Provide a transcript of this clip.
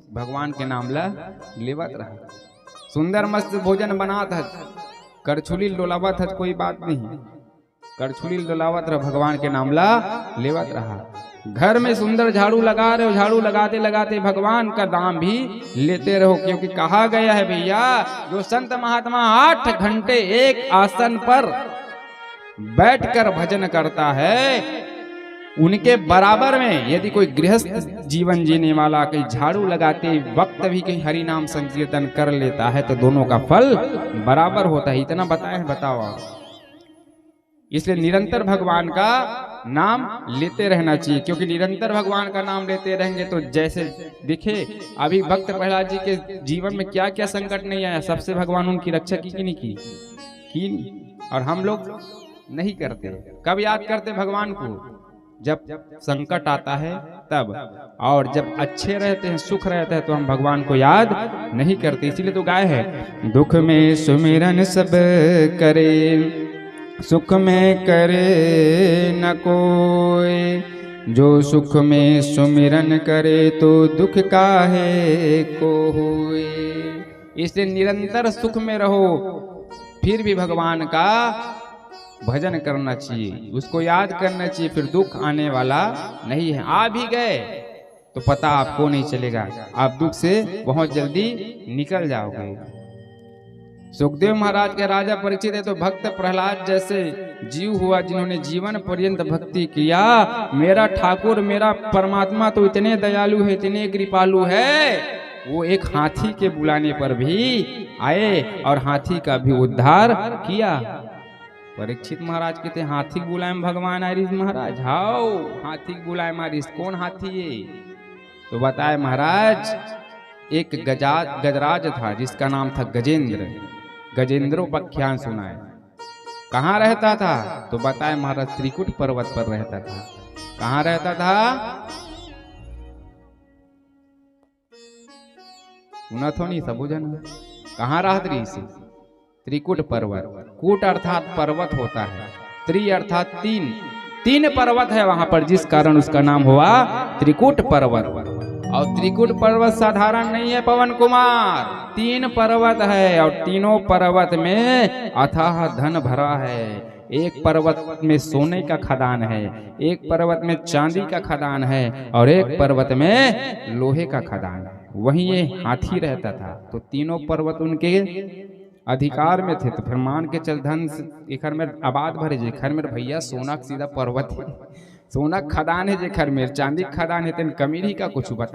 भगवान के नाम ला लेवत रहा। सुंदर मस्त भोजन बनात है, करछुली डोलावत है, कोई बात नहीं, करछुली डोलावत रहा, भगवान के नाम ला लेवत रहा। घर में सुंदर झाड़ू लगा रहे हो, झाड़ू लगाते लगाते भगवान का नाम भी लेते रहो, क्योंकि कहा गया है भैया, जो संत महात्मा 8 घंटे एक आसन पर बैठकर भजन करता है, उनके बराबर में यदि कोई गृहस्थ जीवन जीने वाला कहीं झाड़ू लगाते वक्त भी कहीं हरि नाम संकीर्तन कर लेता है तो दोनों का फल बराबर होता है। इतना बताए, बताओ आप। इसलिए निरंतर भगवान का नाम लेते रहना चाहिए, क्योंकि निरंतर भगवान का नाम लेते रहेंगे तो जैसे दिखे अभी भक्त प्रहलाद जी के जीवन में क्या क्या संकट नहीं आया, सबसे भगवान उनकी रक्षा की कि नहीं की नहीं। और हम लोग नहीं करते। कब याद करते भगवान को? जब संकट आता है तब, और जब अच्छे रहते हैं, सुख रहते हैं, तो हम भगवान को याद नहीं करते। इसीलिए तो गाय है, दुख में सुमिरन सब करे, सुख में करे न कोई, जो सुख में सुमिरन करे तो दुख काहे को होए। इसलिए निरंतर सुख में रहो, फिर भी भगवान का भजन करना चाहिए, उसको याद करना चाहिए, फिर दुख आने वाला नहीं है। आ भी गए तो पता आपको नहीं चलेगा, आप दुख से बहुत जल्दी निकल जाओगे। सुखदेव महाराज के राजा परीक्षित है तो भक्त प्रहलाद जैसे जीव हुआ जिन्होंने जीवन पर्यंत भक्ति किया। मेरा ठाकुर, मेरा परमात्मा तो इतने दयालु है, इतने कृपालु है, वो एक हाथी के बुलाने पर भी आए और हाथी का भी उद्धार किया। परीक्षित महाराज कहते हाथी बुलाए भगवान आरिस महाराज, हाओ हाथी बुलाए मारिस, कौन हाथी है? तो बताए महाराज, एक गजराज था जिसका नाम था गजेंद्र, गजेंद्रोपाख्यान सुना है। कहाँ रहता था? तो बताए महाराज त्रिकुट पर्वत पर रहता था। कहाँ रहता था? सुना तो नहीं सब जन। कहाँ रहत रही से? त्रिकुट पर्वत। कूट अर्थात पर्वत होता है, त्रि अर्थात तीन, तीन पर्वत है वहां पर, जिस कारण उसका नाम हुआ त्रिकुट पर्वत। और त्रिकुट पर्वत साधारण नहीं है पवन कुमार, 3 पर्वत है और तीनों पर्वत में अथाह धन भरा है। एक पर्वत में सोने का खदान है, एक पर्वत में चांदी का खदान है और एक पर्वत में लोहे का खदान है। वहीं ये हाथी रहता था। तो तीनों पर्वत उनके अधिकार में थे। तो फिर मान के चल धन एखर में आबाद भरे, जेखर में भैया सोना सीधा पर्वत है, सोना खदान है, जेखर में चांदी खदान है, तेन कमीरी का कुछ बता।